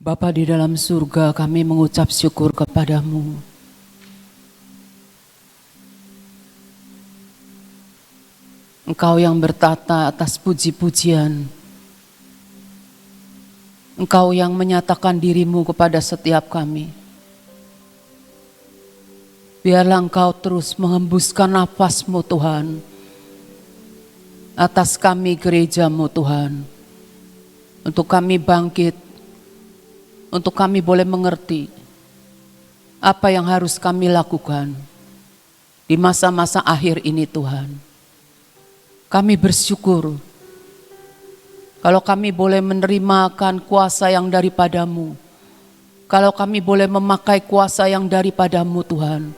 Bapa di dalam surga, kami mengucap syukur kepadamu. Engkau yang bertata atas puji-pujian. Engkau yang menyatakan dirimu kepada setiap kami. Biarlah Engkau terus menghembuskan nafas-Mu Tuhan, atas kami gereja-Mu Tuhan. Untuk kami bangkit, untuk kami boleh mengerti apa yang harus kami lakukan di masa-masa akhir ini Tuhan. Kami bersyukur kalau kami boleh menerima kuasa yang daripada-Mu. Kalau kami boleh memakai kuasa yang daripada-Mu Tuhan.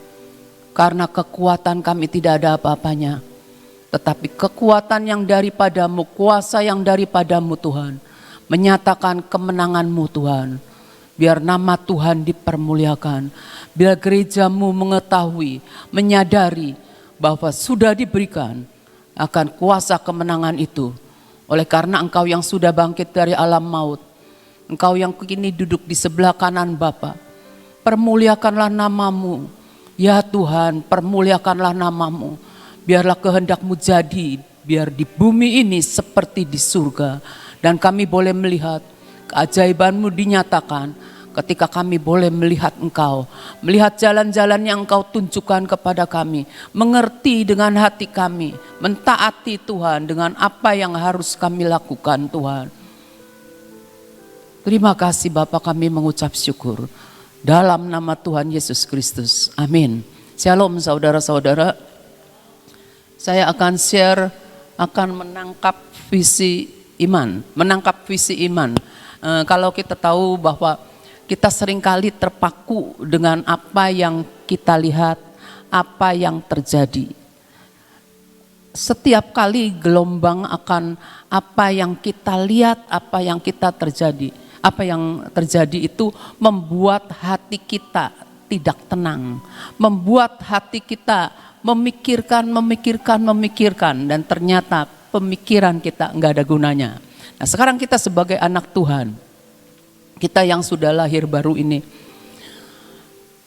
Karena kekuatan kami tidak ada apa-apanya. Tetapi kekuatan yang daripada-Mu, kuasa yang daripada-Mu Tuhan. Menyatakan kemenangan-Mu Tuhan. Biar nama Tuhan dipermuliakan. Biar gereja-Mu mengetahui, menyadari bahwa sudah diberikan akan kuasa kemenangan itu. Oleh karena Engkau yang sudah bangkit dari alam maut, Engkau yang kini duduk di sebelah kanan Bapa, permuliakanlah nama-Mu. Ya Tuhan, permuliakanlah nama-Mu. Biarlah kehendak-Mu jadi, biar di bumi ini seperti di surga. Dan kami boleh melihat keajaiban-Mu dinyatakan ketika kami boleh melihat Engkau, melihat jalan-jalan yang Engkau tunjukkan kepada kami, mengerti dengan hati kami, mentaati Tuhan dengan apa yang harus kami lakukan Tuhan. Terima kasih Bapa, kami mengucap syukur dalam nama Tuhan Yesus Kristus. Amin. Shalom saudara-saudara. Saya akan share, akan menangkap visi iman. Kalau kita tahu bahwa kita seringkali terpaku dengan apa yang kita lihat, apa yang terjadi. Setiap kali gelombang akan apa yang kita lihat, apa yang kita terjadi. Apa yang terjadi itu membuat hati kita tidak tenang. Membuat hati kita memikirkan. Dan ternyata pemikiran kita enggak ada gunanya. Nah sekarang kita sebagai anak Tuhan, kita yang sudah lahir baru ini,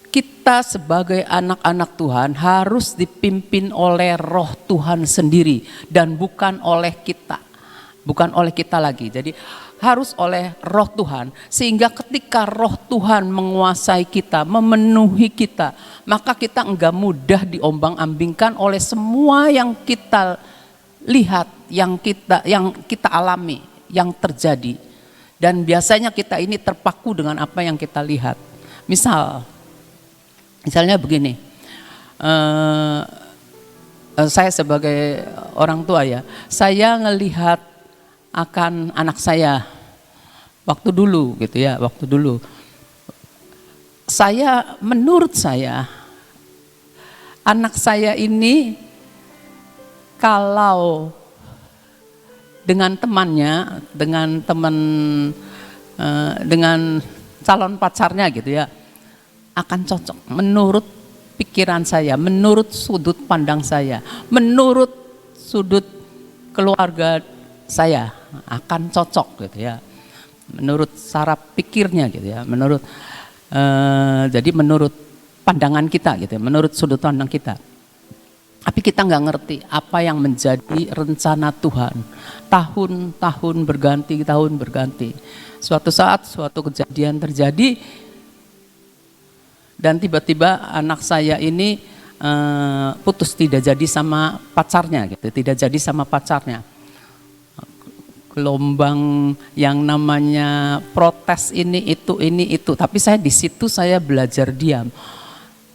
kita sebagai anak-anak Tuhan harus dipimpin oleh Roh Tuhan sendiri dan bukan oleh kita. Bukan oleh kita lagi. Jadi harus oleh Roh Tuhan, sehingga ketika Roh Tuhan menguasai kita, memenuhi kita, maka kita enggak mudah diombang-ambingkan oleh semua yang kita lihat, yang kita alami, yang terjadi. Dan biasanya kita ini terpaku dengan apa yang kita lihat. Misalnya begini, saya sebagai orang tua ya, saya ngelihat akan anak saya waktu dulu. Menurut saya, anak saya ini kalau dengan temannya, dengan calon pacarnya gitu ya, akan cocok menurut pikiran saya, menurut sudut pandang saya, menurut sudut keluarga saya akan cocok gitu ya, menurut saraf pikirnya gitu ya, jadi menurut pandangan kita gitu ya, menurut sudut pandang kita. Tapi kita nggak ngerti apa yang menjadi rencana Tuhan. Tahun berganti. Suatu saat suatu kejadian terjadi dan tiba-tiba anak saya ini putus, tidak jadi sama pacarnya gitu, Gelombang yang namanya protes ini itu. Tapi saya di situ saya belajar diam.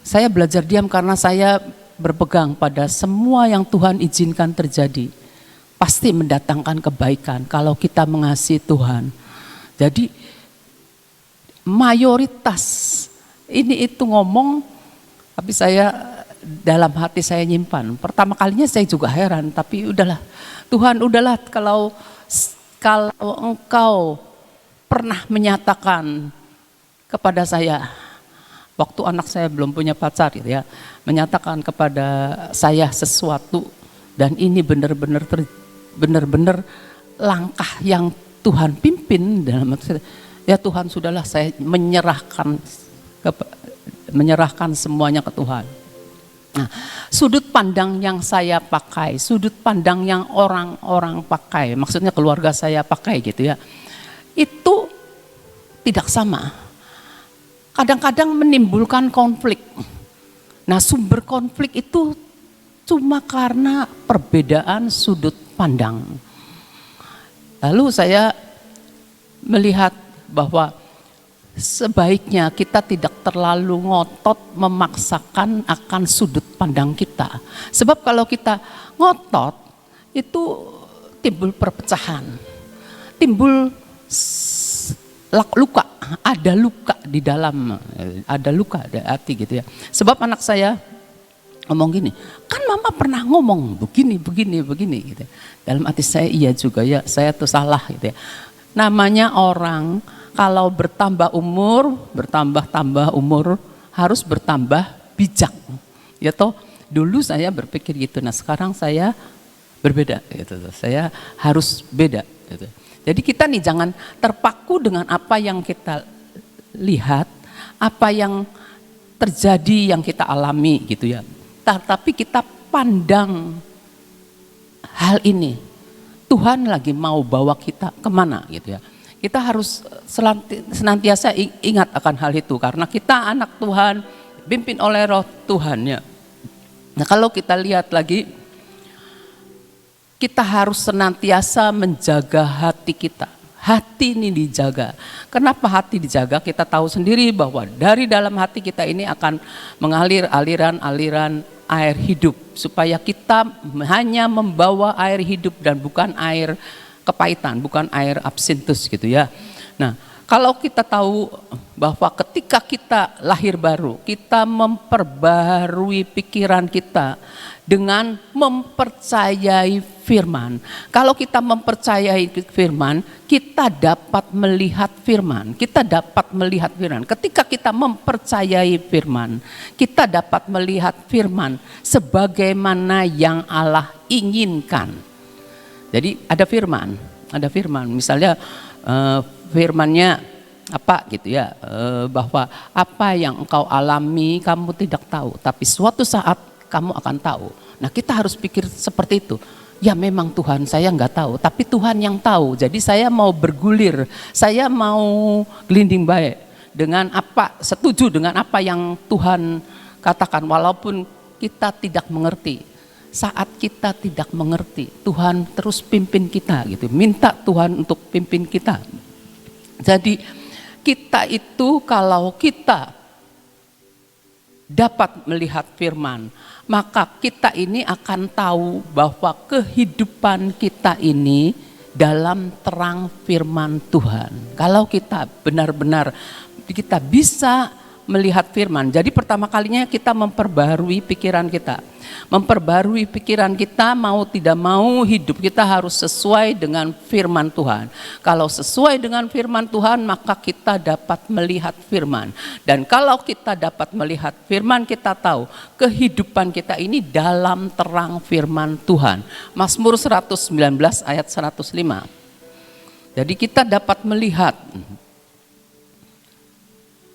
Saya belajar diam karena saya berpegang pada semua yang Tuhan izinkan terjadi. Pasti mendatangkan kebaikan kalau kita mengasihi Tuhan. Jadi mayoritas ini itu ngomong, tapi saya dalam hati saya nyimpan. Pertama kalinya saya juga heran, tapi udahlah. Tuhan udahlah, kalau Engkau pernah menyatakan kepada saya, waktu anak saya belum punya pacar gitu ya, menyatakan kepada saya sesuatu, dan ini benar-benar langkah yang Tuhan pimpin dalam Ya Tuhan, sudahlah, saya menyerahkan semuanya ke Tuhan. Nah, sudut pandang yang saya pakai, sudut pandang yang orang-orang pakai, maksudnya keluarga saya pakai gitu ya, itu tidak sama. Kadang-kadang menimbulkan konflik. Nah, sumber konflik itu cuma karena perbedaan sudut pandang. Lalu saya melihat bahwa sebaiknya kita tidak terlalu ngotot memaksakan akan sudut pandang kita. Sebab kalau kita ngotot itu timbul perpecahan, timbul luka, ada luka di dalam, ada luka di hati gitu ya. Sebab anak saya ngomong gini, kan mama pernah ngomong begini gitu. Dalam hati saya, iya juga ya, saya tuh salah gitu ya. Namanya orang kalau bertambah umur harus bertambah bijak. Ya toh, dulu saya berpikir gitu. Nah, sekarang saya berbeda gitu. Saya harus beda gitu. Jadi kita nih jangan terpaku dengan apa yang kita lihat, apa yang terjadi, yang kita alami gitu ya. Tapi kita pandang hal ini, Tuhan lagi mau bawa kita kemana gitu ya. Kita harus senantiasa ingat akan hal itu, karena kita anak Tuhan, dipimpin oleh Roh Tuhan ya. Nah, kalau kita lihat lagi, kita harus senantiasa menjaga hati kita. Hati ini dijaga. Kenapa hati dijaga? Kita tahu sendiri bahwa dari dalam hati kita ini akan mengalir aliran-aliran air hidup, supaya kita hanya membawa air hidup dan bukan air kepahitan, bukan air absintus gitu ya. Nah, kalau kita tahu bahwa ketika kita lahir baru, kita memperbarui pikiran kita dengan mempercayai firman. Kalau kita mempercayai firman, kita dapat melihat firman. Kita dapat melihat firman. Ketika kita mempercayai firman, kita dapat melihat firman sebagaimana yang Allah inginkan. Jadi ada firman. Misalnya firmannya apa gitu ya, bahwa apa yang engkau alami kamu tidak tahu, tapi suatu saat kamu akan tahu. Nah, kita harus pikir seperti itu. Ya memang Tuhan, saya nggak tahu, tapi Tuhan yang tahu. Jadi saya mau bergulir, saya mau gelinding baik dengan apa, setuju dengan apa yang Tuhan katakan, walaupun kita tidak mengerti. Saat kita tidak mengerti, Tuhan terus pimpin kita gitu. Minta Tuhan untuk pimpin kita. Jadi kita itu kalau kita dapat melihat firman, maka kita ini akan tahu bahwa kehidupan kita ini dalam terang firman Tuhan. Kalau kita benar-benar kita bisa melihat firman, jadi pertama kalinya kita memperbarui pikiran kita. Memperbarui pikiran kita, mau tidak mau hidup kita harus sesuai dengan firman Tuhan. Kalau sesuai dengan firman Tuhan, maka kita dapat melihat firman. Dan kalau kita dapat melihat firman, kita tahu kehidupan kita ini dalam terang firman Tuhan. Mazmur 119 ayat 105. Jadi kita dapat melihat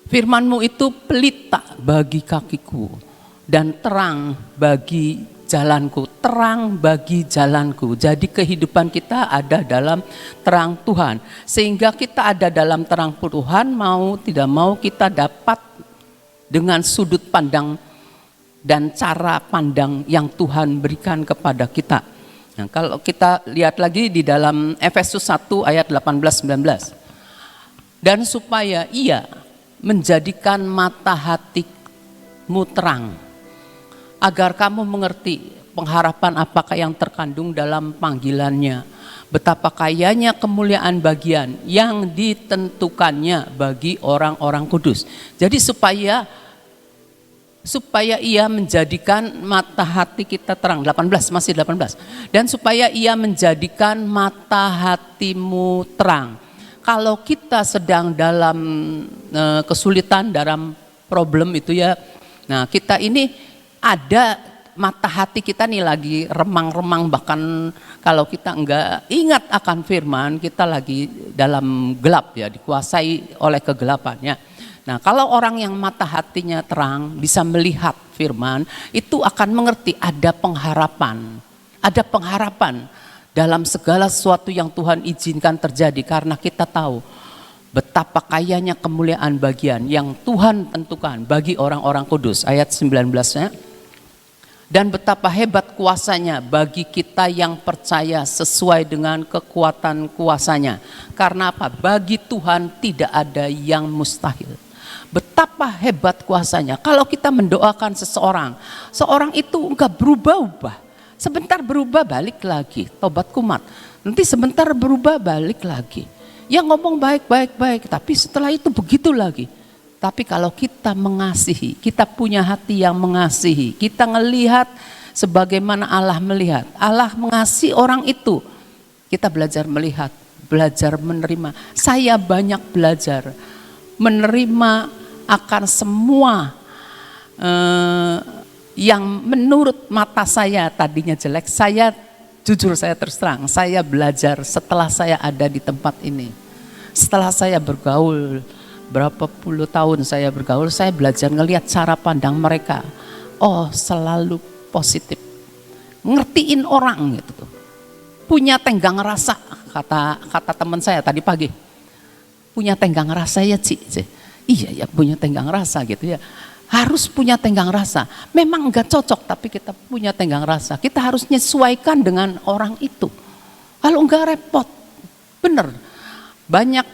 firman-Mu itu pelita bagi kakiku dan terang bagi jalanku, terang bagi jalanku. Jadi kehidupan kita ada dalam terang Tuhan. Sehingga kita ada dalam terang Tuhan, mau tidak mau kita dapat dengan sudut pandang dan cara pandang yang Tuhan berikan kepada kita. Nah, kalau kita lihat lagi di dalam Efesus 1 ayat 18-19. Dan supaya ia menjadikan mata hatimu terang, agar kamu mengerti pengharapan apakah yang terkandung dalam panggilannya, betapa kayanya kemuliaan bagian yang ditentukannya bagi orang-orang kudus. Jadi supaya ia menjadikan mata hati kita terang. 18, masih 18. Dan supaya ia menjadikan mata hatimu terang. Kalau kita sedang dalam kesulitan, dalam problem itu ya, nah kita ini ada mata hati kita nih lagi remang-remang, bahkan kalau kita enggak ingat akan firman, kita lagi dalam gelap ya, dikuasai oleh kegelapannya. Nah, kalau orang yang mata hatinya terang bisa melihat firman, itu akan mengerti ada pengharapan. Ada pengharapan dalam segala sesuatu yang Tuhan izinkan terjadi, karena kita tahu betapa kayanya kemuliaan bagian yang Tuhan tentukan bagi orang-orang kudus. Ayat 19-nya. Dan betapa hebat kuasanya bagi kita yang percaya sesuai dengan kekuatan kuasanya. Karena apa? Bagi Tuhan tidak ada yang mustahil. Betapa hebat kuasanya. Kalau kita mendoakan seseorang, seorang itu enggak berubah-ubah. Sebentar berubah balik lagi, tobat kumat. Nanti sebentar berubah balik lagi. Yang ngomong baik-baik, tapi setelah itu begitu lagi. Tapi kalau kita mengasihi, kita punya hati yang mengasihi, kita ngelihat sebagaimana Allah melihat. Allah mengasihi orang itu. Kita belajar melihat, belajar menerima. Saya banyak belajar menerima akan semua yang menurut mata saya tadinya jelek. Saya jujur, saya terus terang, saya belajar setelah saya ada di tempat ini. Setelah saya bergaul, berapa puluh tahun saya bergaul, saya belajar ngelihat cara pandang mereka. Oh, selalu positif. Ngertiin orang gitu tuh. Punya tenggang rasa, kata teman saya tadi pagi. Punya tenggang rasa ya, Ci. Iya ya, punya tenggang rasa gitu ya. Harus punya tenggang rasa. Memang enggak cocok, tapi kita punya tenggang rasa. Kita harus menyesuaikan dengan orang itu. Kalau enggak repot. Bener. Banyak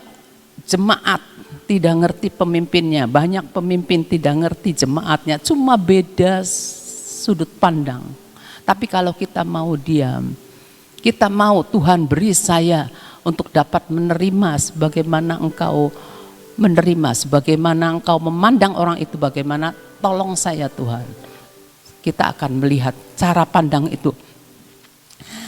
jemaat tidak ngerti pemimpinnya, banyak pemimpin tidak ngerti jemaatnya, cuma beda sudut pandang. Tapi kalau kita mau diam, kita mau Tuhan beri saya untuk dapat menerima sebagaimana engkau menerima, sebagaimana engkau memandang orang itu bagaimana, tolong saya Tuhan. Kita akan melihat cara pandang itu.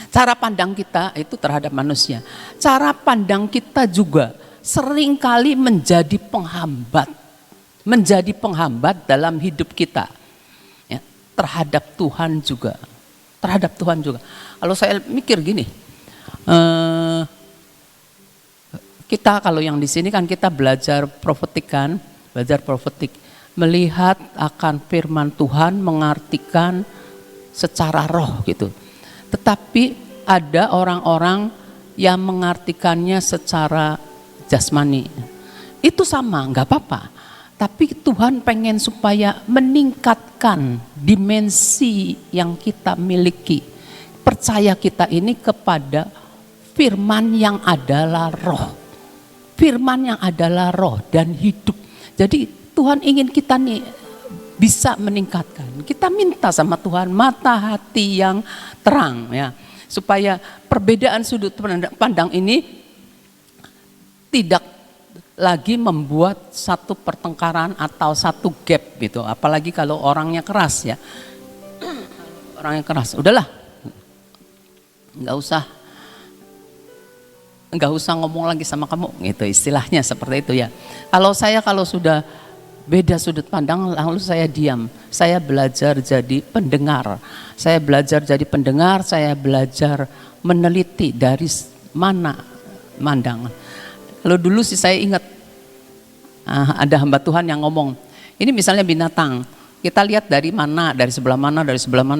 Cara pandang kita itu terhadap manusia. Cara pandang kita juga seringkali menjadi penghambat dalam hidup kita ya, terhadap Tuhan juga. Kalau saya mikir gini, kita kalau yang di sini kan kita belajar profetik, melihat akan firman Tuhan, mengartikan secara roh gitu. Tetapi ada orang-orang yang mengartikannya secara jasmani. Itu sama, nggak apa-apa. Tapi Tuhan pengen supaya meningkatkan dimensi yang kita miliki. Percaya kita ini kepada firman yang adalah roh. Firman yang adalah roh dan hidup. Jadi Tuhan ingin kita nih bisa meningkatkan. Kita minta sama Tuhan mata hati yang terang ya. Supaya perbedaan sudut pandang ini tidak lagi membuat satu pertengkaran atau satu gap gitu. Apalagi kalau orangnya keras ya. Orangnya keras, udahlah. Enggak usah ngomong lagi sama kamu gitu, istilahnya seperti itu ya. Kalau sudah beda sudut pandang, lalu saya diam. Saya belajar jadi pendengar. Saya belajar meneliti dari mana mandangan. Kalau dulu sih saya ingat ada hamba Tuhan yang ngomong, ini misalnya binatang, kita lihat dari mana, dari sebelah mana,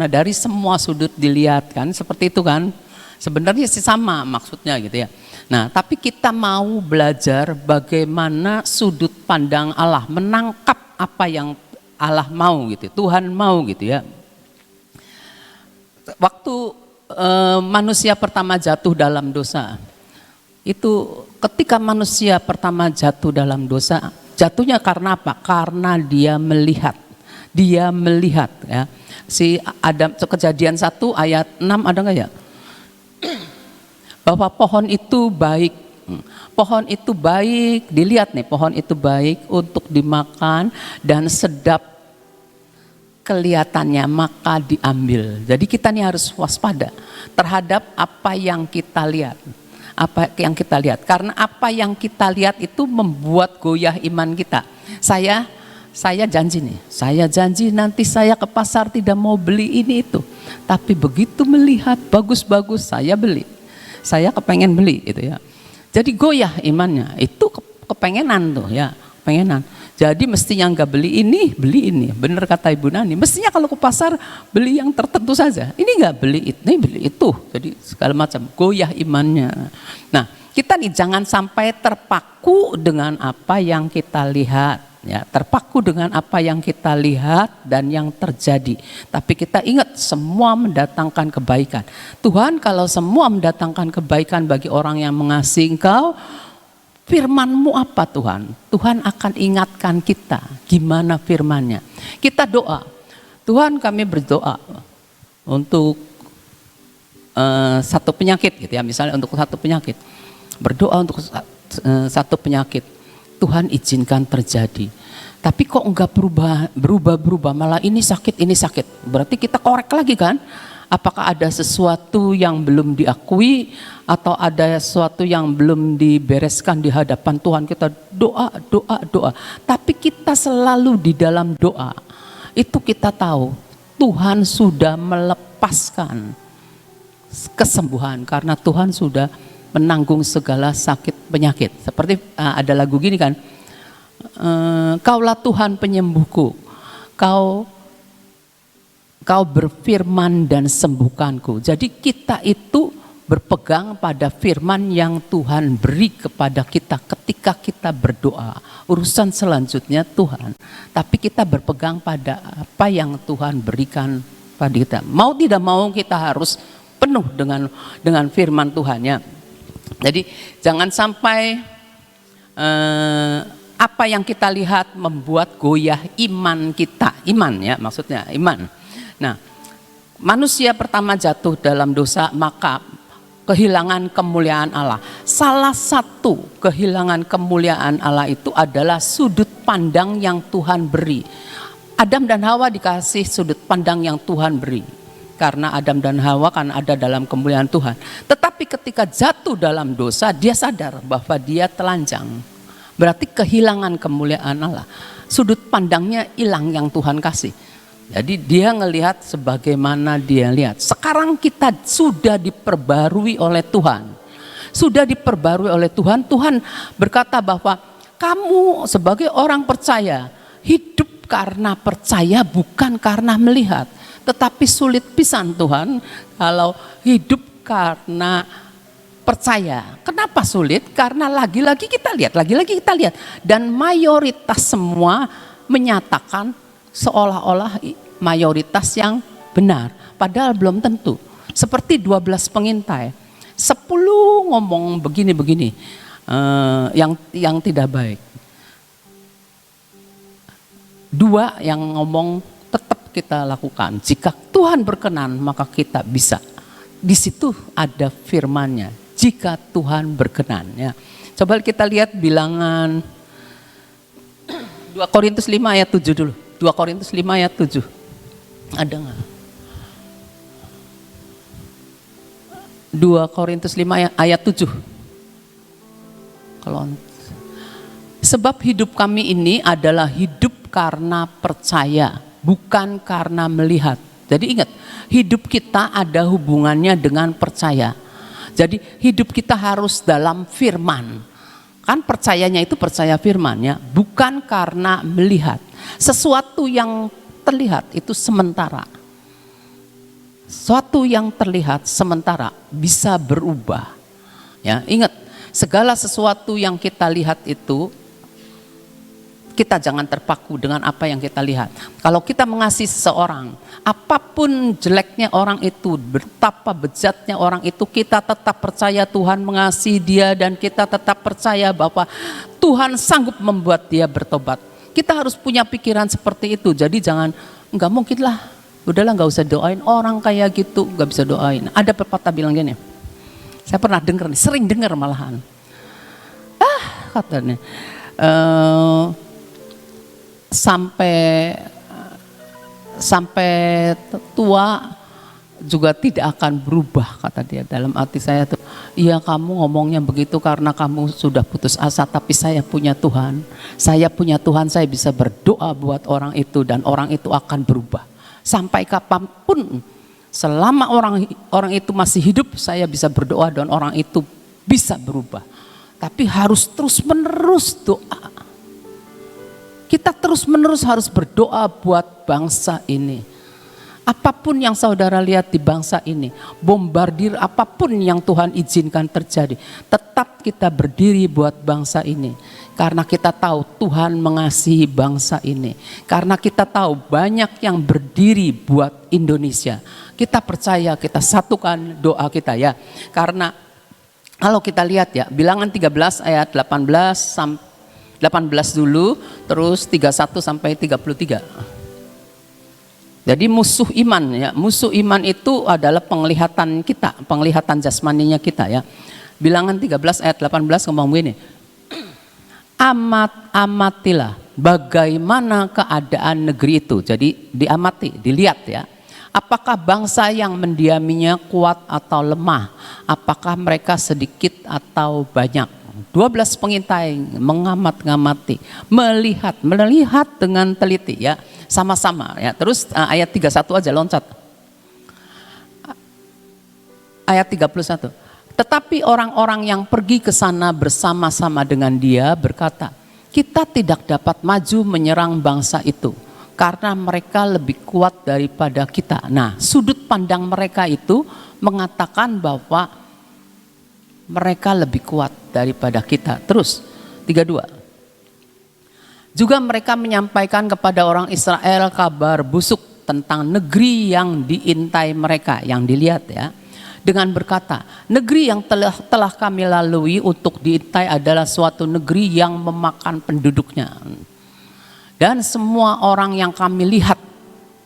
dari semua sudut dilihat kan, seperti itu kan. Sebenarnya sih sama maksudnya gitu ya. Nah, tapi kita mau belajar bagaimana sudut pandang Allah, menangkap apa yang Allah mau gitu, Tuhan mau gitu ya. Waktu manusia pertama jatuh dalam dosa, itu ketika manusia pertama jatuh dalam dosa, jatuhnya karena apa? Karena dia melihat ya. Si Adam, Kejadian 1 ayat 6 ada nggak ya? Bahwa pohon itu baik. Pohon itu baik, dilihat nih, pohon itu baik untuk dimakan dan sedap kelihatannya, maka diambil. Jadi kita nih harus waspada terhadap apa yang kita lihat. Karena apa yang kita lihat itu membuat goyah iman kita. Saya saya janji nih, saya janji nanti saya ke pasar tidak mau beli ini itu. Tapi begitu melihat bagus-bagus saya beli. Saya kepengen beli gitu ya. Jadi goyah imannya, itu kepengenan tuh ya, kepengenan. Jadi mestinya nggak beli ini. Bener kata Ibu Nani, mestinya kalau ke pasar beli yang tertentu saja. Ini nggak beli ini, beli itu. Jadi segala macam, goyah imannya. Nah, kita nih jangan sampai terpaku dengan apa yang kita lihat. Ya, terpaku dengan apa yang kita lihat dan yang terjadi. Tapi kita ingat semua mendatangkan kebaikan. Tuhan kalau semua mendatangkan kebaikan bagi orang yang mengasihi Engkau, firman-Mu apa Tuhan? Tuhan akan ingatkan kita gimana firman-Nya. Kita doa, Tuhan kami berdoa untuk satu penyakit gitu ya, misalnya untuk satu penyakit. Berdoa untuk satu penyakit. Tuhan izinkan terjadi. Tapi kok enggak berubah, malah ini sakit. Berarti kita korek lagi kan? Apakah ada sesuatu yang belum diakui atau ada sesuatu yang belum dibereskan di hadapan Tuhan? Kita doa. Tapi kita selalu di dalam doa. Itu kita tahu Tuhan sudah melepaskan kesembuhan karena Tuhan sudah menanggung segala sakit penyakit. Seperti ada lagu gini kan, Kaulah Tuhan penyembuhku, Kau berfirman dan sembuhkanku. Jadi kita itu berpegang pada firman yang Tuhan beri kepada kita ketika kita berdoa. Urusan selanjutnya Tuhan, tapi kita berpegang pada apa yang Tuhan berikan pada kita. Mau tidak mau kita harus penuh dengan firman Tuhannya. Jadi jangan sampai apa yang kita lihat membuat goyah iman kita. Iman ya, maksudnya iman. Nah, manusia pertama jatuh dalam dosa maka kehilangan kemuliaan Allah. Salah satu kehilangan kemuliaan Allah itu adalah sudut pandang yang Tuhan beri. Adam dan Hawa dikasih sudut pandang yang Tuhan beri. Karena Adam dan Hawa kan ada dalam kemuliaan Tuhan. Tetapi ketika jatuh dalam dosa, dia sadar bahwa dia telanjang. Berarti kehilangan kemuliaan Allah. Sudut pandangnya hilang yang Tuhan kasih. Jadi dia ngelihat sebagaimana dia lihat. Sekarang kita sudah diperbarui oleh Tuhan. Sudah diperbarui oleh Tuhan. Tuhan berkata bahwa kamu sebagai orang percaya, hidup karena percaya bukan karena melihat. Tetapi sulit pisan Tuhan kalau hidup karena percaya. Kenapa sulit? Karena lagi-lagi kita lihat. Dan mayoritas semua menyatakan seolah-olah mayoritas yang benar. Padahal belum tentu. Seperti 12 pengintai. 10 ngomong begini-begini yang tidak baik. 2 yang ngomong kita lakukan. Jika Tuhan berkenan maka kita bisa. Di situ ada firman-Nya. Jika Tuhan berkenan ya. Coba kita lihat bilangan 2 Korintus 5 ayat 7 dulu. 2 Korintus 5 ayat 7. Ada enggak? 2 Korintus 5 ayat 7. Kalau sebab hidup kami ini adalah hidup karena percaya, bukan karena melihat. Jadi ingat, hidup kita ada hubungannya dengan percaya. Jadi hidup kita harus dalam firman. Kan percayanya itu percaya firman-Nya, bukan karena melihat. Sesuatu yang terlihat itu sementara. Sesuatu yang terlihat sementara bisa berubah. Ya, ingat, segala sesuatu yang kita lihat itu kita jangan terpaku dengan apa yang kita lihat. Kalau kita mengasihi seseorang, apapun jeleknya orang itu, betapa bejatnya orang itu, kita tetap percaya Tuhan mengasihi dia dan kita tetap percaya bahwa Tuhan sanggup membuat dia bertobat. Kita harus punya pikiran seperti itu. Jadi jangan, enggak mungkin lah, udahlah enggak usah doain orang kayak gitu, enggak bisa doain. Ada pepatah bilang gini, saya pernah dengar nih, sering dengar malahan. Katanya, sampai tua juga tidak akan berubah, kata dia. Dalam hati saya tuh, Iya, kamu ngomongnya begitu karena kamu sudah putus asa, tapi saya punya Tuhan. Saya punya Tuhan, saya bisa berdoa buat orang itu dan orang itu akan berubah. Sampai kapanpun, selama orang itu masih hidup, saya bisa berdoa dan orang itu bisa berubah. Tapi harus terus menerus doa. Kita terus menerus harus berdoa buat bangsa ini. Apapun yang saudara lihat di bangsa ini, bombardir apapun yang Tuhan izinkan terjadi, tetap kita berdiri buat bangsa ini. Karena kita tahu Tuhan mengasihi bangsa ini. Karena kita tahu banyak yang berdiri buat Indonesia. Kita percaya, kita satukan doa kita ya. Karena kalau kita lihat ya, Bilangan 13 ayat 18 dulu, terus 31 sampai 33. Jadi musuh iman ya, musuh iman itu adalah penglihatan kita, penglihatan jasmaninya kita ya. Bilangan 13 ayat 18 ngomong begini. Amatilah bagaimana keadaan negeri itu. Jadi diamati, dilihat ya. Apakah bangsa yang mendiaminya kuat atau lemah? Apakah mereka sedikit atau banyak? 12 pengintai mengamat-ngamati, melihat dengan teliti ya. Sama-sama ya. Terus ayat 31 aja loncat. Ayat 31. Tetapi orang-orang yang pergi ke sana bersama-sama dengan dia berkata, kita tidak dapat maju menyerang bangsa itu karena mereka lebih kuat daripada kita. Nah, sudut pandang mereka itu mengatakan bahwa mereka lebih kuat daripada kita. Terus 32. Juga mereka menyampaikan kepada orang Israel kabar busuk tentang negeri yang diintai mereka, yang dilihat ya. Dengan berkata, negeri yang telah kami lalui untuk diintai adalah suatu negeri yang memakan penduduknya. Dan semua orang yang kami lihat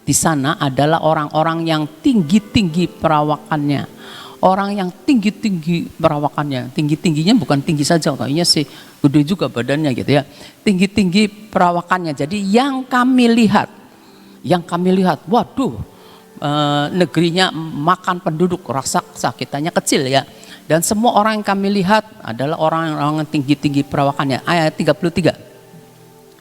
di sana adalah orang-orang yang tinggi-tinggi perawakannya. Orang yang tinggi-tinggi perawakannya, tinggi-tingginya bukan tinggi saja, kayaknya sih gede juga badannya gitu ya. Tinggi-tinggi perawakannya. Jadi yang kami lihat, waduh, negerinya makan penduduk, raksasa, kitanya kecil ya. Dan semua orang yang kami lihat adalah orang-orang yang tinggi-tinggi perawakannya. Ayat 33.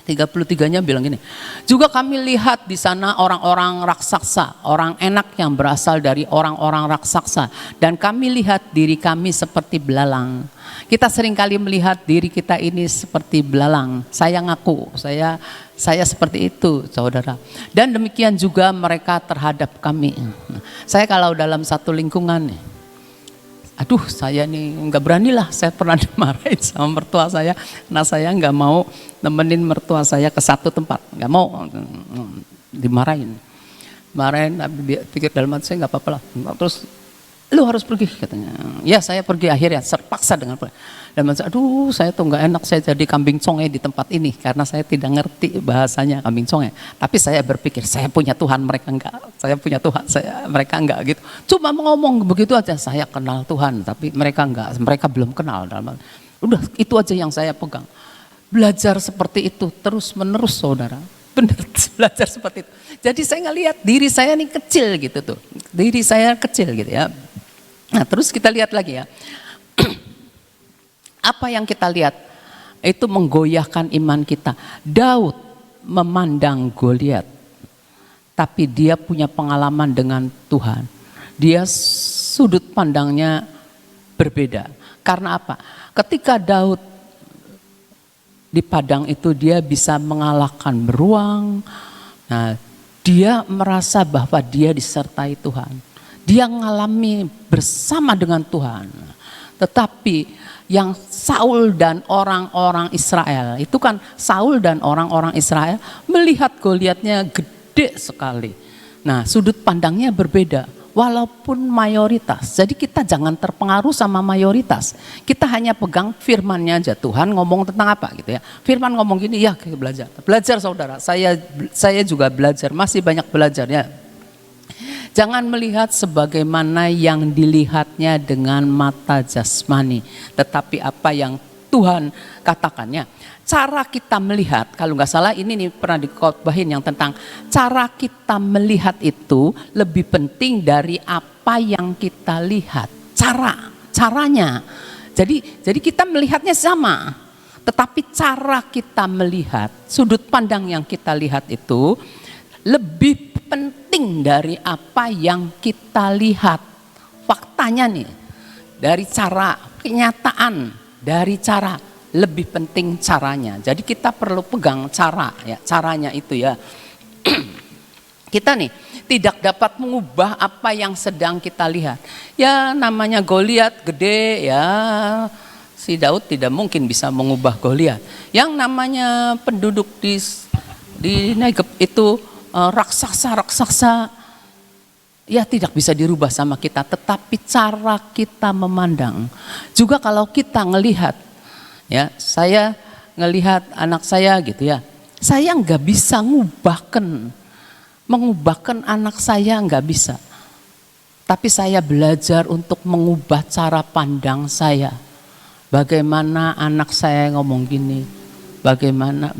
33-nya bilang gini, juga kami lihat di sana orang-orang raksasa, orang enak yang berasal dari orang-orang raksasa, dan kami lihat diri kami seperti belalang. Kita seringkali melihat diri kita ini seperti belalang. Saya ngaku, saya seperti itu, saudara. Dan demikian juga mereka terhadap kami. Saya kalau dalam satu lingkungan, aduh saya nih nggak berani lah, saya pernah dimarahin sama mertua saya karena saya nggak mau nemenin mertua saya ke satu tempat, nggak mau, dimarahin, pikir dalam hati saya nggak apa-apa lah, terus lu harus pergi katanya, ya saya pergi akhirnya terpaksa dengan dan aduh saya tuh nggak enak, saya jadi kambing conge di tempat ini karena saya tidak ngerti bahasanya kambing conge, tapi saya berpikir saya punya Tuhan, mereka enggak, saya punya Tuhan, mereka enggak gitu, cuma ngomong begitu aja, saya kenal Tuhan tapi mereka enggak, mereka belum kenal, udah itu aja yang saya pegang. Belajar seperti itu terus menerus, saudara, benar, belajar seperti itu. Jadi saya ngelihat diri saya nih kecil gitu tuh, diri saya kecil gitu ya. Nah terus kita lihat lagi ya. Apa yang kita lihat itu menggoyahkan iman kita. Daud memandang Goliat, tapi dia punya pengalaman dengan Tuhan. Dia sudut pandangnya berbeda. Karena apa? Ketika Daud di padang itu dia bisa mengalahkan beruang. Nah, dia merasa bahwa dia disertai Tuhan. Dia mengalami bersama dengan Tuhan. Tetapi yang Saul dan orang-orang Israel, itu kan Saul dan orang-orang Israel melihat Goliatnya gede sekali. Nah, sudut pandangnya berbeda. Walaupun mayoritas, jadi kita jangan terpengaruh sama mayoritas. Kita hanya pegang firman-Nya aja. Tuhan ngomong tentang apa gitu ya. Firman ngomong gini, ya kita belajar. Belajar saudara, saya juga belajar, masih banyak belajar ya. Jangan melihat sebagaimana yang dilihatnya dengan mata jasmani, tetapi apa yang Tuhan katakannya. Cara kita melihat, kalau nggak salah ini nih pernah dikotbahin yang tentang cara kita melihat itu lebih penting dari apa yang kita lihat. caranya. Jadi kita melihatnya sama, tetapi cara kita melihat, sudut pandang yang kita lihat itu lebih penting dari apa yang kita lihat. Faktanya nih, dari cara kenyataan, dari cara lebih penting caranya. Jadi kita perlu pegang cara ya, caranya itu ya. Kita nih tidak dapat mengubah apa yang sedang kita lihat. Ya namanya Goliat gede ya, si Daud tidak mungkin bisa mengubah Goliat. Yang namanya penduduk di Negeb itu raksasa ya tidak bisa dirubah sama kita, tetapi cara kita memandang. Juga kalau kita ngelihat, ya saya ngelihat anak saya gitu ya, saya nggak bisa mengubahkan anak saya, nggak bisa. Tapi saya belajar untuk mengubah cara pandang saya. Bagaimana anak saya ngomong gini, bagaimana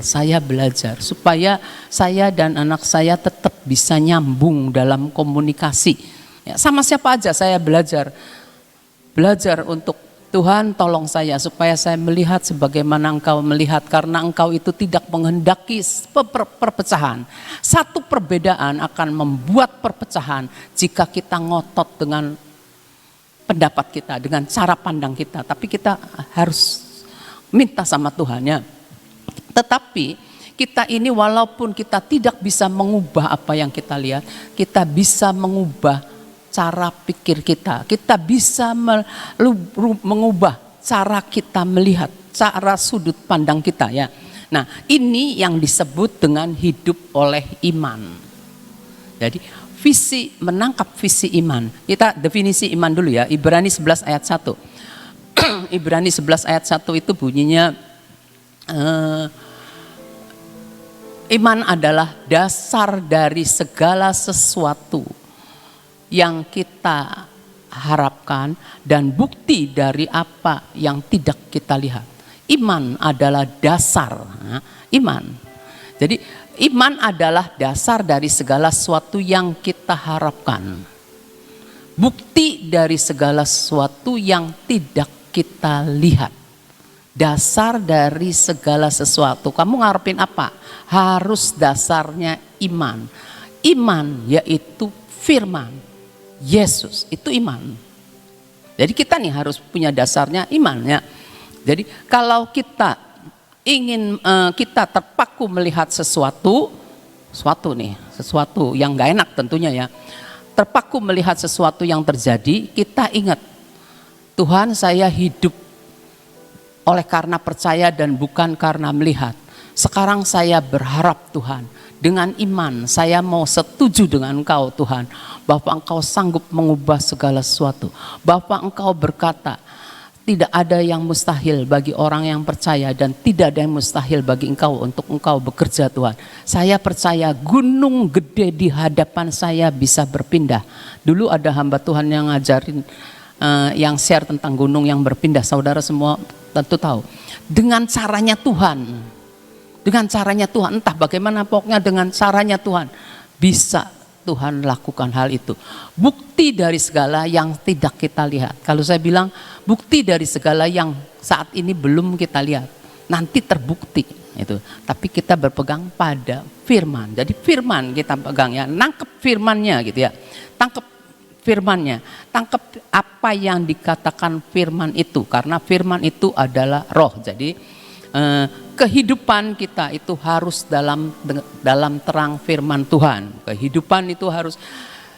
saya belajar supaya saya dan anak saya tetap bisa nyambung dalam komunikasi. Ya, sama siapa aja saya belajar untuk Tuhan tolong saya supaya saya melihat sebagaimana Engkau melihat, karena Engkau itu tidak menghendaki perpecahan. Satu perbedaan akan membuat perpecahan jika kita ngotot dengan pendapat kita, dengan cara pandang kita. Tapi kita harus minta sama Tuhan ya. Tetapi kita ini walaupun kita tidak bisa mengubah apa yang kita lihat, kita bisa mengubah cara pikir kita. Kita bisa mengubah cara kita melihat, cara sudut pandang kita ya. Nah, ini yang disebut dengan hidup oleh iman. Jadi menangkap visi iman. Kita definisi iman dulu ya. Ibrani 11 ayat 1. Ibrani 11 ayat 1 itu bunyinya iman adalah dasar dari segala sesuatu yang kita harapkan dan bukti dari apa yang tidak kita lihat. Iman adalah dasar, iman. Jadi iman adalah dasar dari segala sesuatu yang kita harapkan. Bukti dari segala sesuatu yang tidak kita lihat. Dasar dari segala sesuatu. Kamu ngarepin apa? Harus dasarnya iman. Iman yaitu firman Yesus, itu iman. Jadi kita nih harus punya dasarnya iman ya. Jadi kalau kita ingin kita terpaku melihat sesuatu yang gak enak tentunya ya. Terpaku melihat sesuatu yang terjadi, kita ingat Tuhan, saya hidup oleh karena percaya dan bukan karena melihat. Sekarang saya berharap Tuhan, dengan iman saya mau setuju dengan Engkau Tuhan, bahwa Engkau sanggup mengubah segala sesuatu. Bahwa Engkau berkata, tidak ada yang mustahil bagi orang yang percaya dan tidak ada yang mustahil bagi Engkau untuk Engkau bekerja Tuhan. Saya percaya gunung gede di hadapan saya bisa berpindah. Dulu ada hamba Tuhan yang ngajarin, yang share tentang gunung yang berpindah. Saudara semua tentu tahu. Dengan caranya Tuhan. Dengan caranya Tuhan, entah bagaimana pokoknya dengan caranya Tuhan. Bisa Tuhan lakukan hal itu. Bukti dari segala yang tidak kita lihat. Kalau saya bilang bukti dari segala yang saat ini belum kita lihat. Nanti terbukti itu. Tapi kita berpegang pada firman. Jadi firman kita pegang ya. Nangkep firmannya gitu ya. Tangkep firmannya. Tangkep apa yang dikatakan firman itu. Karena firman itu adalah roh. Jadi kehidupan kita itu harus dalam terang firman Tuhan. Kehidupan itu harus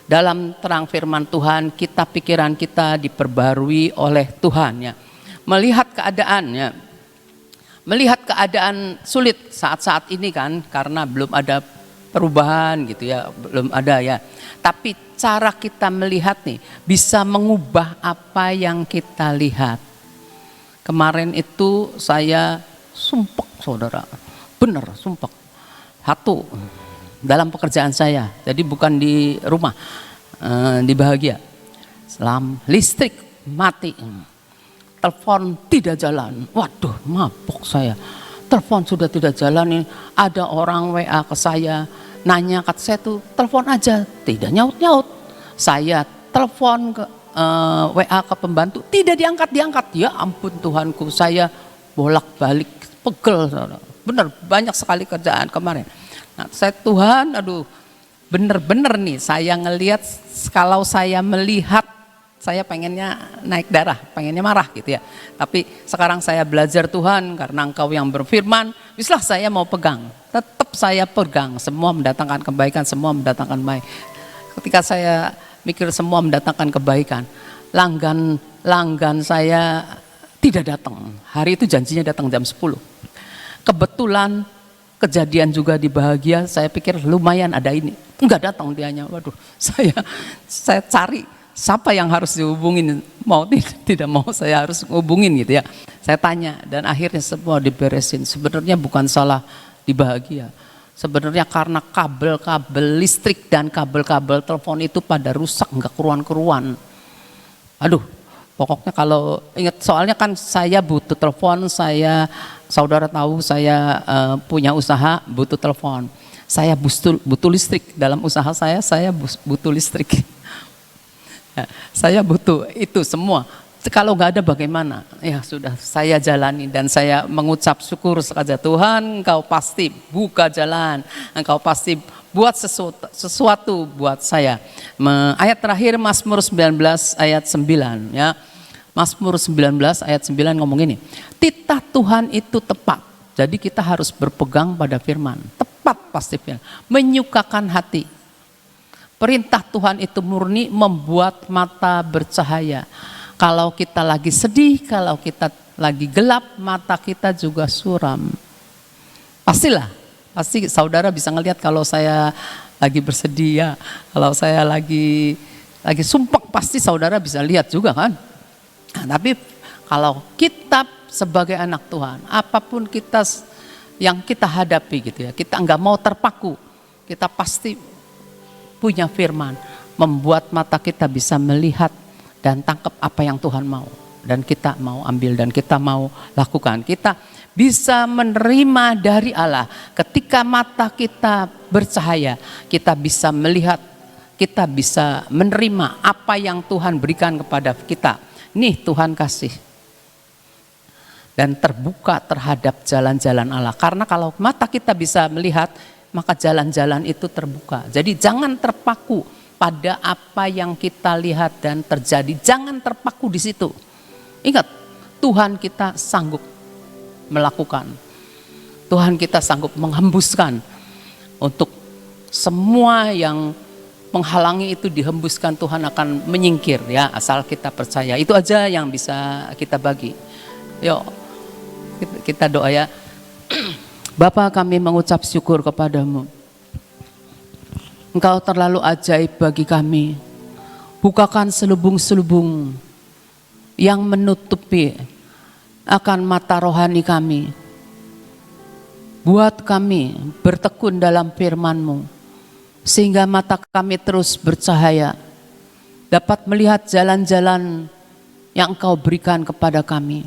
dalam terang firman Tuhan. Kita pikiran kita diperbarui oleh Tuhan ya. Melihat keadaan sulit saat-saat ini kan, karena belum ada perubahan gitu ya, belum ada ya. Tapi cara kita melihat nih bisa mengubah apa yang kita lihat. Kemarin itu saya sumpek saudara, bener sumpek. Satu, dalam pekerjaan saya, jadi bukan di rumah, di Bahagia. Listrik mati, telepon tidak jalan, waduh mabok saya. Telepon sudah tidak jalan, nih ada orang WA ke saya, nanya, kata saya tuh telepon aja, tidak nyaut-nyaut. Saya telepon ke WA ke pembantu, tidak diangkat. Ya ampun Tuhanku, saya bolak-balik pegel. Bener, banyak sekali kerjaan kemarin. Nah, saya Tuhan, aduh, bener-bener nih saya ngelihat, kalau saya melihat, saya pengennya naik darah, pengennya marah gitu ya. Tapi sekarang saya belajar Tuhan, karena Engkau yang berfirman, bislah saya mau pegang. Tetap saya pegang, semua mendatangkan kebaikan, semua mendatangkan baik. Ketika saya mikir semua mendatangkan kebaikan, langgan saya tidak datang. Hari itu janjinya datang jam 10. Kebetulan kejadian juga di Bahagia, saya pikir lumayan ada ini. Enggak datang dianya. Waduh, saya cari siapa yang harus dihubungin, mau tidak mau saya harus hubungin gitu ya. Saya tanya dan akhirnya semua diberesin. Sebenarnya bukan salah di Bahagia. Sebenarnya karena kabel-kabel listrik dan kabel-kabel telepon itu pada rusak, enggak keruan-keruan. Aduh, pokoknya kalau ingat, soalnya kan saya butuh telepon, saudara tahu saya punya usaha, butuh telepon. Saya butuh listrik dalam usaha saya butuh listrik. Saya butuh itu semua. Kalau nggak ada bagaimana? Ya sudah, saya jalani dan saya mengucap syukur saja. Tuhan, Engkau pasti buka jalan, Engkau pasti buat sesuatu buat saya. Ayat terakhir Mazmur 19 ayat 9 ya. Mazmur 19 ayat 9 ngomong ini, titah Tuhan itu tepat. Jadi kita harus berpegang pada firman. Tepat pasti firman. Menyukakan hati. Perintah Tuhan itu murni, membuat mata bercahaya. Kalau kita lagi sedih, kalau kita lagi gelap, mata kita juga suram. Pasti saudara bisa ngelihat kalau saya lagi bersedih ya. Kalau saya lagi sumpah, pasti saudara bisa lihat juga kan. Nah, tapi kalau kita sebagai anak Tuhan, apapun yang kita hadapi gitu ya, kita enggak mau terpaku, kita pasti punya firman, membuat mata kita bisa melihat dan tangkap apa yang Tuhan mau, dan kita mau ambil dan kita mau lakukan. Kita bisa menerima dari Allah. Ketika mata kita bercahaya, kita bisa melihat, kita bisa menerima apa yang Tuhan berikan kepada kita. Nih Tuhan kasih. Dan terbuka terhadap jalan-jalan Allah. Karena kalau mata kita bisa melihat, maka jalan-jalan itu terbuka. Jadi jangan terpaku pada apa yang kita lihat dan terjadi. Jangan terpaku di situ. Ingat, Tuhan kita sanggup melakukan. Tuhan kita sanggup menghembuskan. Untuk semua yang menghalangi itu dihembuskan, Tuhan akan menyingkir ya, asal kita percaya. Itu aja yang bisa kita bagi. Yuk, kita doa ya. Bapa, kami mengucap syukur kepadamu. Engkau terlalu ajaib bagi kami. Bukakan selubung-selubung yang menutupi akan mata rohani kami. Buat kami bertekun dalam firman-Mu, sehingga mata kami terus bercahaya, dapat melihat jalan-jalan yang Engkau berikan kepada kami.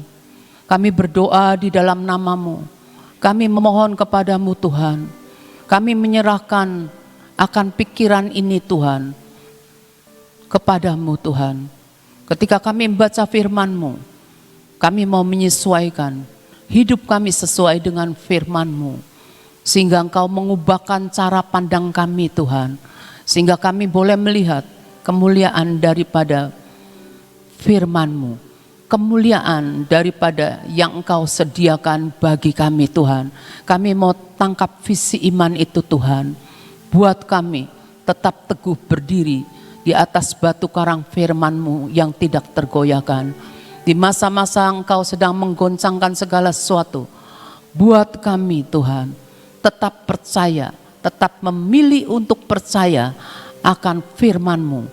Kami berdoa di dalam nama-Mu. Kami memohon kepadamu Tuhan. Kami menyerahkan akan pikiran ini Tuhan, kepadamu Tuhan. Ketika kami membaca firman-Mu, kami mau menyesuaikan hidup kami sesuai dengan firman-Mu, sehingga Engkau mengubahkan cara pandang kami Tuhan, sehingga kami boleh melihat kemuliaan daripada firman-Mu, kemuliaan daripada yang Engkau sediakan bagi kami Tuhan. Kami mau tangkap visi iman itu Tuhan. Buat kami tetap teguh berdiri di atas batu karang firman-Mu yang tidak tergoyahkan. Di masa-masa Engkau sedang menggoncangkan segala sesuatu, buat kami Tuhan tetap percaya, tetap memilih untuk percaya akan firman-Mu.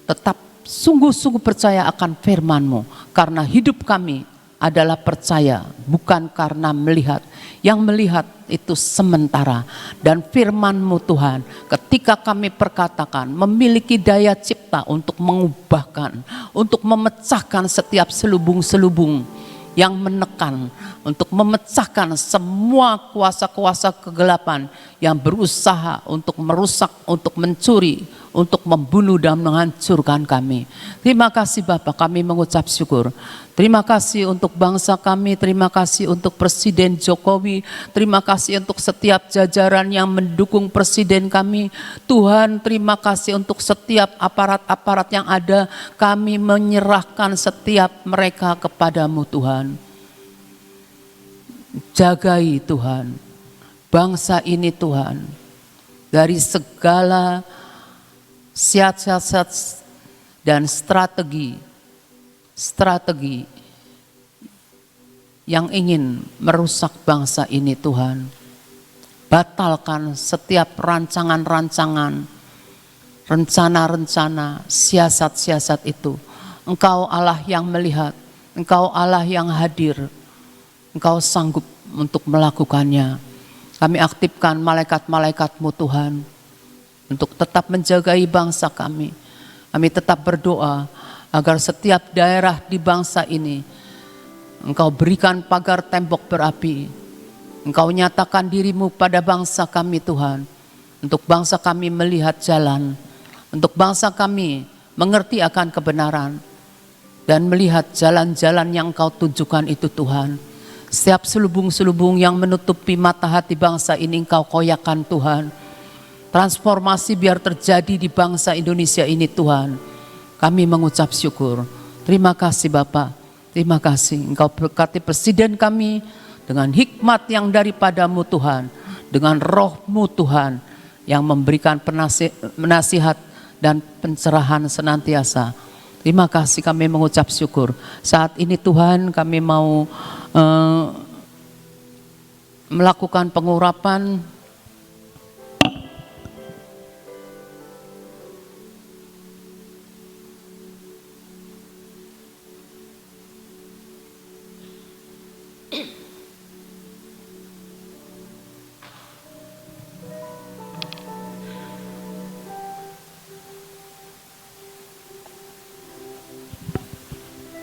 Tetap sungguh-sungguh percaya akan firman-Mu. Karena hidup kami adalah percaya, bukan karena melihat. Yang melihat itu sementara. Dan firman-Mu Tuhan, ketika kami perkatakan, memiliki daya cipta untuk mengubahkan, untuk memecahkan setiap selubung-selubung yang menekan, untuk memecahkan semua kuasa-kuasa kegelapan yang berusaha untuk merusak, untuk mencuri, untuk membunuh dan menghancurkan kami. Terima kasih Bapa, kami mengucap syukur. Terima kasih untuk bangsa kami, terima kasih untuk Presiden Jokowi, terima kasih untuk setiap jajaran yang mendukung Presiden kami. Tuhan, terima kasih untuk setiap aparat-aparat yang ada, kami menyerahkan setiap mereka kepadamu Tuhan. Jagai Tuhan, bangsa ini Tuhan, dari segala siasat dan strategi yang ingin merusak bangsa ini Tuhan. Batalkan setiap rancangan-rancangan, rencana-rencana, siasat-siasat itu. Engkau Allah yang melihat, Engkau Allah yang hadir, Engkau sanggup untuk melakukannya. Kami aktifkan malaikat-malaikat-Mu Tuhan, untuk tetap menjagai bangsa kami. Kami tetap berdoa agar setiap daerah di bangsa ini Engkau berikan pagar tembok berapi. Engkau nyatakan dirimu pada bangsa kami Tuhan. Untuk bangsa kami melihat jalan. Untuk bangsa kami mengerti akan kebenaran. Dan melihat jalan-jalan yang Engkau tunjukkan itu Tuhan. Setiap selubung-selubung yang menutupi mata hati bangsa ini Engkau koyakan Tuhan. Transformasi biar terjadi di bangsa Indonesia ini Tuhan. Kami mengucap syukur. Terima kasih Bapa. Terima kasih Engkau berkati Presiden kami dengan hikmat yang daripada-Mu Tuhan. Dengan roh-Mu Tuhan yang memberikan penasihat dan pencerahan senantiasa. Terima kasih, kami mengucap syukur. Saat ini Tuhan kami mau melakukan pengurapan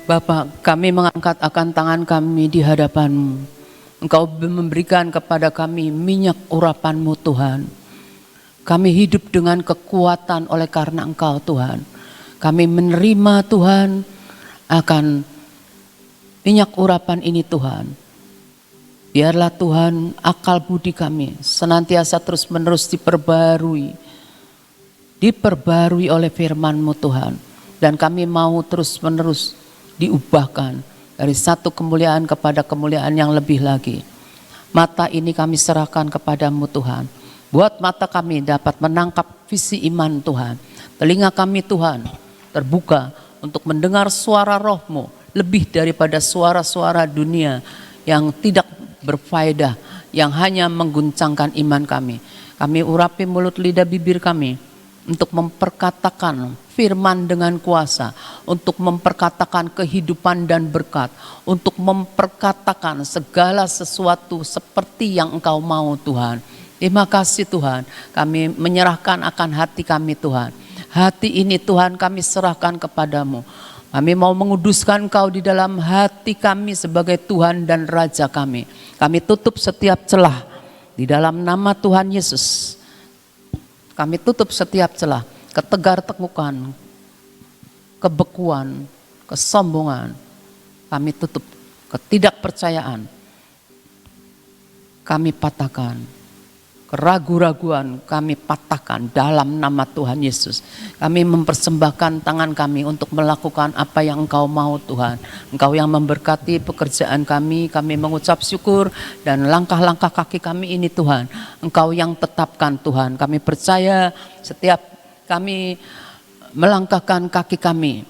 Bapak, kami mengangkat akan tangan kami di hadapan-Mu. Engkau memberikan kepada kami minyak urapan-Mu Tuhan. Kami hidup dengan kekuatan oleh karena Engkau Tuhan. Kami menerima Tuhan akan minyak urapan ini Tuhan. Biarlah Tuhan akal budi kami senantiasa terus menerus diperbarui oleh firman-Mu Tuhan. Dan kami mau terus menerus diubahkan dari satu kemuliaan kepada kemuliaan yang lebih lagi. Mata ini kami serahkan kepadamu Tuhan. Buat mata kami dapat menangkap visi iman Tuhan. Telinga kami Tuhan terbuka untuk mendengar suara roh-Mu lebih daripada suara-suara dunia yang tidak berfaedah, yang hanya mengguncangkan iman kami. Kami urapi mulut lidah bibir kami untuk memperkatakan firman dengan kuasa, untuk memperkatakan kehidupan dan berkat, untuk memperkatakan segala sesuatu seperti yang Engkau mau Tuhan. Terima kasih Tuhan, kami menyerahkan akan hati kami Tuhan. Hati ini Tuhan kami serahkan kepadamu. Kami mau menguduskan Engkau di dalam hati kami sebagai Tuhan dan Raja kami. Kami tutup setiap celah di dalam nama Tuhan Yesus. Kami tutup setiap celah, ketegar-tegukan, kebekuan, kesombongan. Kami tutup, ketidakpercayaan. Kami patahkan, keraguan-raguan kami patahkan dalam nama Tuhan Yesus. Kami mempersembahkan tangan kami untuk melakukan apa yang Engkau mau Tuhan. Engkau yang memberkati pekerjaan kami mengucap syukur, dan langkah-langkah kaki kami ini Tuhan, Engkau yang tetapkan Tuhan. Kami percaya setiap kami melangkahkan kaki kami,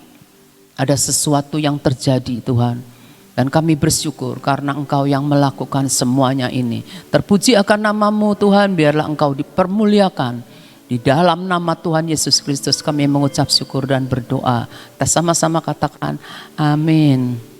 ada sesuatu yang terjadi Tuhan. Dan kami bersyukur karena Engkau yang melakukan semuanya ini. Terpuji akan nama-Mu Tuhan, biarlah Engkau dipermuliakan. Di dalam nama Tuhan Yesus Kristus kami mengucap syukur dan berdoa. Kita sama-sama katakan amin.